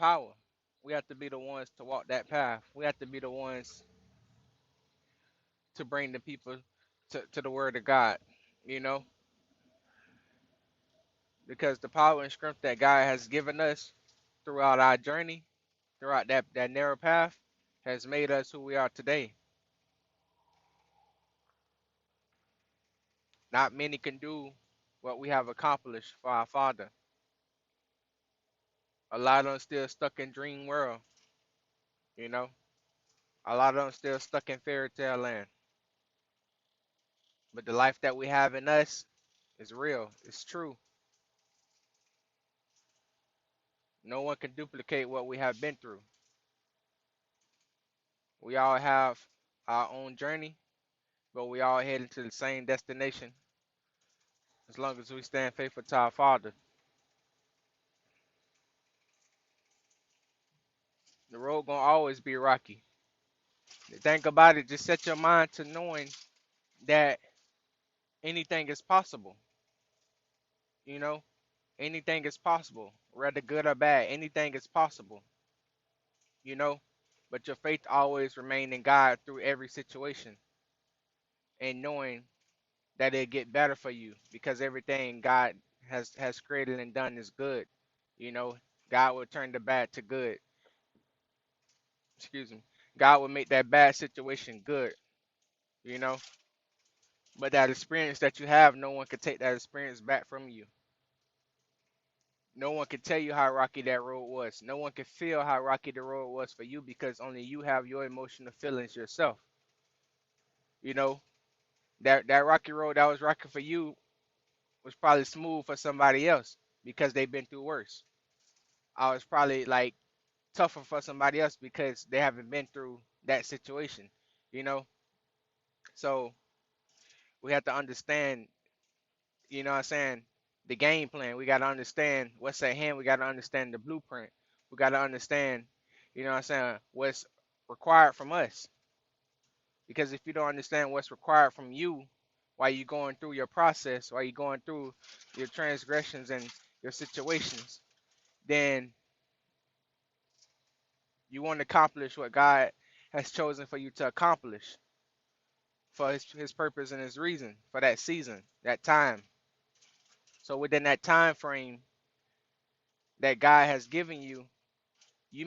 power. We have to be the ones to walk that path. We have to be the ones to bring the people to the word of God, you know, because the power and strength that God has given us throughout our journey, throughout that narrow path, has made us who we are today. Not many can do what we have accomplished for our Father. A lot of them still stuck in dream world, you know. A lot of them still stuck in fairy tale land. But the life that we have in us is real. It's true. No one can duplicate what we have been through. We all have our own journey, but we all heading to the same destination as long as we stand faithful to our Father. The road gonna always be rocky. Think about it. Just set your mind to knowing that anything is possible. You know, anything is possible, whether good or bad. Anything is possible. You know, but your faith always remain in God through every situation, and knowing that it get better for you because everything God has created and done is good. You know, God will turn the bad to good. Excuse me. God will make that bad situation good. You know, but that experience that you have, no one can take that experience back from you. No one can tell you how rocky that road was. No one can feel how rocky the road was for you because only you have your emotional feelings yourself. You know, that rocky road that was rocky for you was probably smooth for somebody else because they've been through worse. I was probably like tougher for somebody else because they haven't been through that situation, you know? So we have to understand, you know what I'm saying, the game plan. We got to understand what's at hand. We got to understand the blueprint. We got to understand, you know what I'm saying, what's required from us. Because if you don't understand what's required from you while you're going through your process, while you're going through your transgressions and your situations, then you won't accomplish what God has chosen for you to accomplish for his purpose and his reason for that season, that time. So within that time frame that God has given you, you're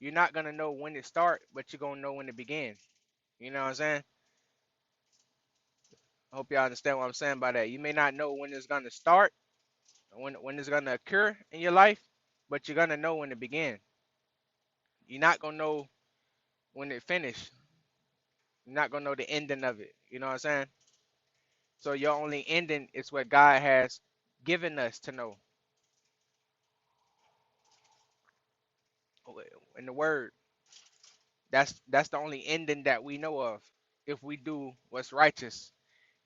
not gonna know when to start, but you're gonna know when to begin. You know what I'm saying? I hope y'all understand what I'm saying by that. You may not know when it's gonna start, when it's gonna occur in your life, but you're gonna know when to begin. You're not gonna know when it finish. You're not gonna know the ending of it. You know what I'm saying? So your only ending is what God has given us to know in the Word. That's the only ending that we know of if we do what's righteous,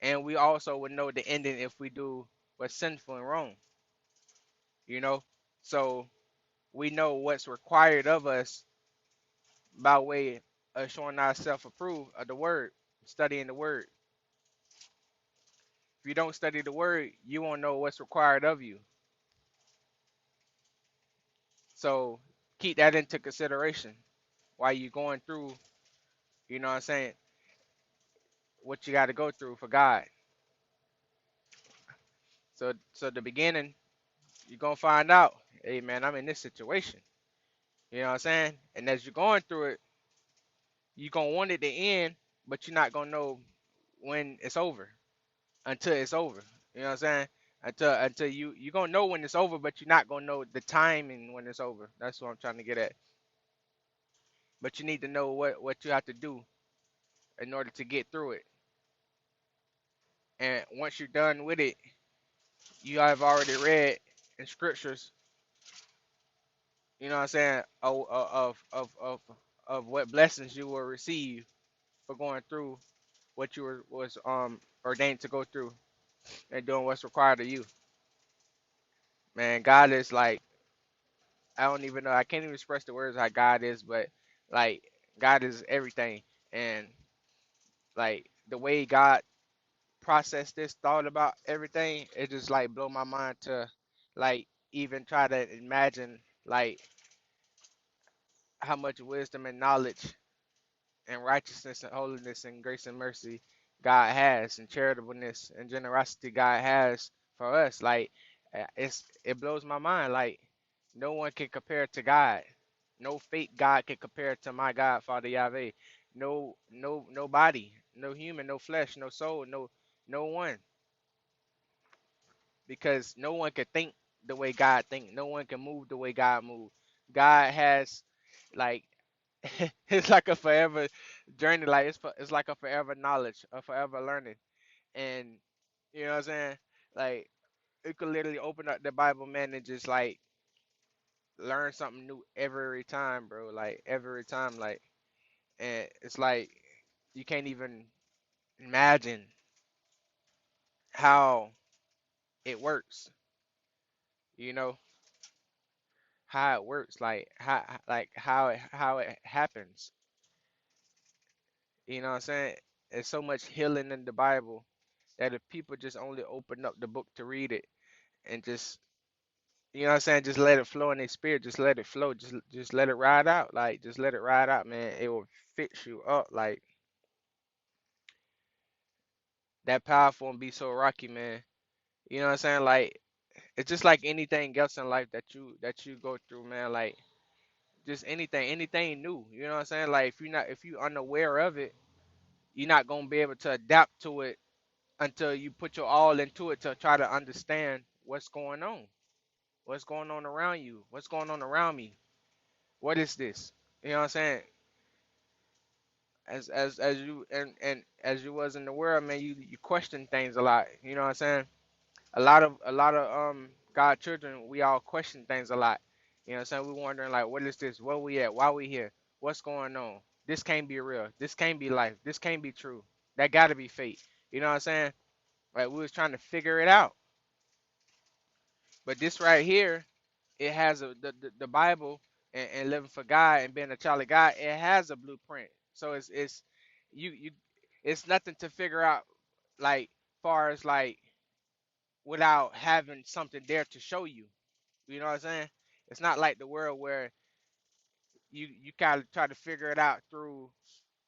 and we also would know the ending if we do what's sinful and wrong. You know, so we know what's required of us by way of showing ourselves approved of the Word, studying the Word. If you don't study the Word, you won't know what's required of you. So keep that into consideration while you're going through, you know what I'm saying, what you got to go through for God. So the beginning, you're gonna find out, hey man, I'm in this situation. You know what I'm saying? And as you're going through it, you're gonna want it to end, but you're not gonna know when it's over until it's over. You know what I'm saying? Until you're gonna know when it's over, but you're not gonna know the timing when it's over. That's what I'm trying to get at. But you need to know what you have to do in order to get through it. And once you're done with it, you have already read in scriptures, you know what I'm saying, of what blessings you will receive for going through what you was ordained to go through and doing what's required of you. Man, God is like, I don't even know, I can't even express the words how God is, but like God is everything. And like the way God processed this, thought about everything, it just like blow my mind to like even try to imagine like how much wisdom and knowledge and righteousness and holiness and grace and mercy God has, and charitableness and generosity God has for us. Like, it blows my mind. Like, no one can compare to God. No fake God can compare to my God, Father Yahweh. Nobody, no human, no flesh, no soul, no one, because no one can think the way God think. No one can move the way God move. God has, like, it's like a forever journey. Like, it's like a forever knowledge, a forever learning. And you know what I'm saying? Like, you could literally open up the Bible, man, and just like learn something new every time, bro. Like, every time, like, and it's like you can't even imagine how it works. You know how it works, like how it happens. You know what I'm saying? There's so much healing in the Bible that if people just only open up the book to read it and just, you know what I'm saying, just let it flow in their spirit, just let it flow, just let it ride out, like, just let it ride out, man. It will fix you up, like, that powerful and be so rocky, man. You know what I'm saying? Like, it's just like anything else in life that you go through, man. Like, just anything new. You know what I'm saying? Like, if you unaware of it, you're not gonna be able to adapt to it until you put your all into it to try to understand what's going on around you, what's going on around me. What is this? You know what I'm saying? As you and as you was in the world, man, you question things a lot. You know what I'm saying? A lot of God children, we all question things a lot. You know what I'm saying? We wondering, like, what is this? Where we at? Why we here? What's going on? This can't be real. This can't be life. This can't be true. That gotta be fake. You know what I'm saying? Like, we was trying to figure it out. But this right here, it has the Bible, and living for God and being a child of God, it has a blueprint. So it's you it's nothing to figure out, like, far as, like, without having something there to show you. You know what I'm saying? It's not like the world where you kind of try to figure it out through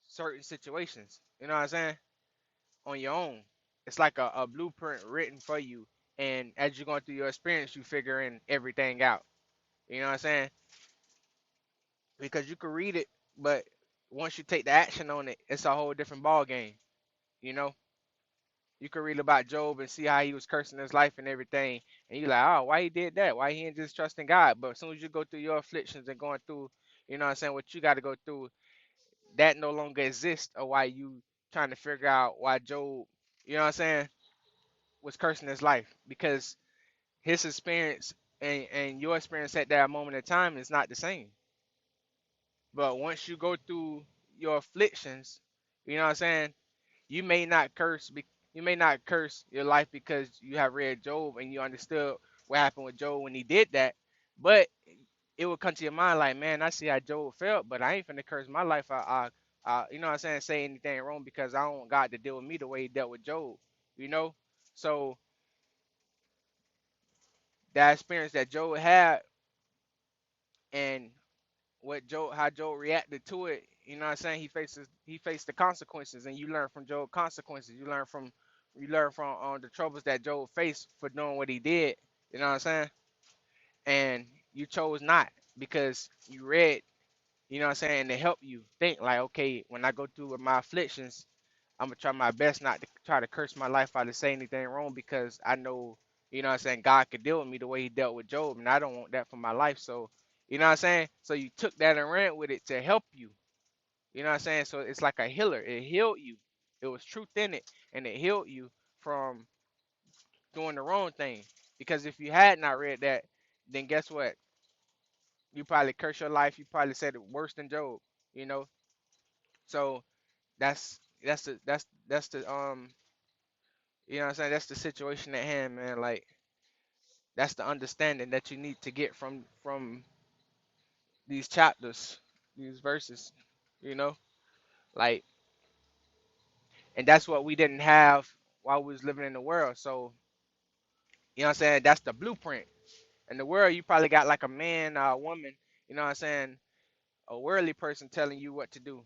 certain situations. You know what I'm saying? On your own. It's like a blueprint written for you, and as you're going through your experience, you figuring everything out. You know what I'm saying? Because you can read it, but once you take the action on it, it's a whole different ball game. You know, you can read about Job and see how he was cursing his life and everything, and you're like, oh, why he did that? Why he ain't just trusting God? But as soon as you go through your afflictions and going through, you know what I'm saying, what you got to go through, that no longer exists, or why you trying to figure out why Job, you know what I'm saying, was cursing his life, because his experience and your experience at that moment in time is not the same. But once you go through your afflictions, you know what I'm saying, you may not curse you may not curse your life because you have read Job and you understood what happened with Job when he did that, but it will come to your mind like, man, I see how Job felt, but I ain't finna curse my life. You know what I'm saying, say anything wrong, because I don't want God to deal with me the way he dealt with Job. You know, so that experience that Job had, and how Job reacted to it, you know what I'm saying? He faced the consequences, and you learn from Job consequences. You learn from the troubles that Job faced for doing what he did. You know what I'm saying? And you chose not, because you read, you know what I'm saying, to help you think like, okay, when I go through with my afflictions, I'm gonna try my best not to try to curse my life out to say anything wrong, because I know, you know what I'm saying, God could deal with me the way he dealt with Job, and I don't want that for my life. So, you know what I'm saying? So you took that and ran with it to help you. You know what I'm saying? So it's like a healer. It healed you. It was truth in it, and it healed you from doing the wrong thing. Because if you had not read that, then guess what? You probably curse your life. You probably said it worse than Job. You know. So that's the you know what I'm saying, that's the situation at hand, man. Like, that's the understanding that you need to get from these chapters, these verses. You know, like, and that's what we didn't have while we was living in the world. So, you know what I'm saying, that's the blueprint. In the world, you probably got like a man or a woman, you know what I'm saying, a worldly person telling you what to do,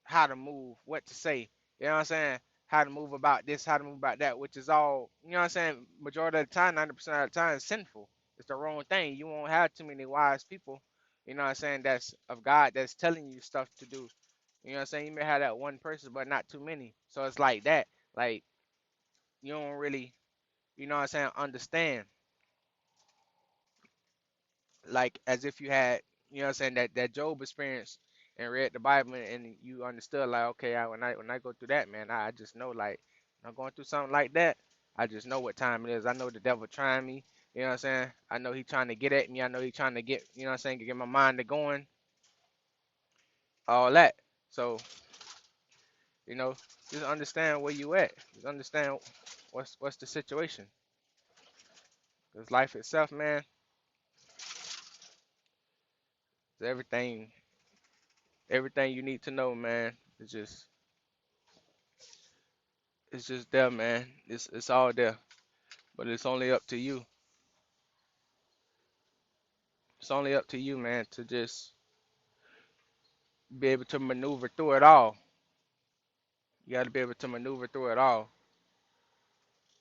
how to move, what to say. You know what I'm saying? How to move about this, how to move about that, which is all, you know what I'm saying? Majority of the time, 90% of the time, is sinful. It's the wrong thing. You won't have too many wise people, you know what I'm saying, that's of God, that's telling you stuff to do. You know what I'm saying? You may have that one person, but not too many. So it's like that. Like, you don't really, you know what I'm saying, understand. Like, as if you had, you know what I'm saying, that Job experience and read the Bible and you understood, like, okay, when I go through that, man, I just know, like, when I'm going through something like that, I just know what time it is. I know the devil trying me, you know what I'm saying? I know he trying to get at me. I know he trying to get, you know what I'm saying, get my mind to going, all that. So, you know, just understand where you at. Just understand what's the situation. Because life itself, man, is everything you need to know, man. It's just there, man. It's all there. But it's only up to you. It's only up to you, man, to just be able to maneuver through it all. You got to be able to maneuver through it all.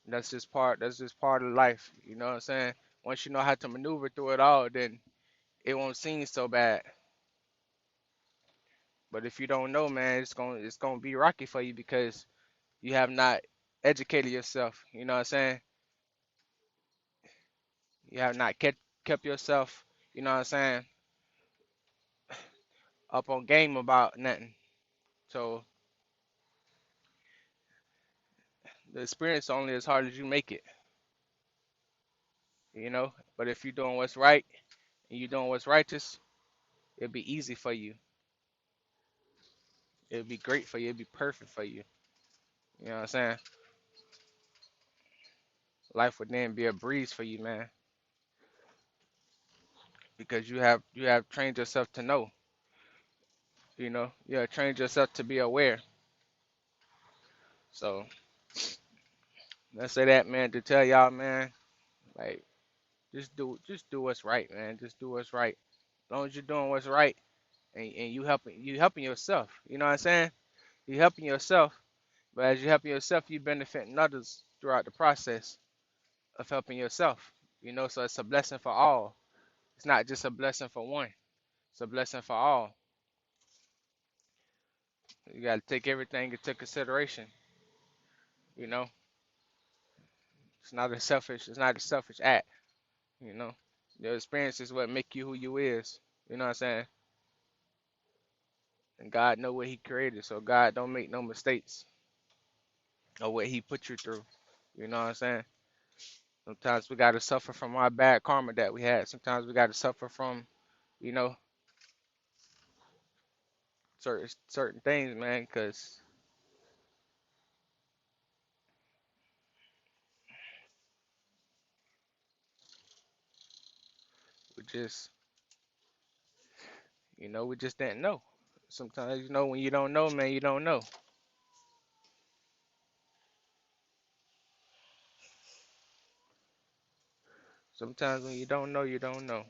That's just part of life. You know what I'm saying? Once you know how to maneuver through it all, then it won't seem so bad. But if you don't know, man, it's gonna be rocky for you because you have not educated yourself. You know what I'm saying? You have not kept yourself, you know what I'm saying, up on game about nothing. So the experience only as hard as you make it, you know. But if you're doing what's right and you're doing what's righteous, it'll be easy for you. It'll be great for you. It'll be perfect for you. You know what I'm saying? Life would then be a breeze for you, man, because you have trained yourself to know. You know, you have trained yourself to be aware. So let's say that, man, to tell y'all, man, like just do what's right, man. Just do what's right. As long as you're doing what's right and you helping yourself. You know what I'm saying? You helping yourself, but as you helping yourself, you benefiting others throughout the process of helping yourself. You know, so it's a blessing for all. It's not just a blessing for one. It's a blessing for all. You got to take everything into consideration. You know, it's not a selfish act. You know, your experience is what make you who you is. You know what I'm saying? And God know what He created, so God don't make no mistakes of what He put you through. You know what I'm saying? Sometimes we gotta suffer from our bad karma that we had. Sometimes we gotta suffer from, you know, certain things, man, because we just, we just didn't know. Sometimes, when you don't know, man, you don't know. Sometimes when you don't know, you don't know.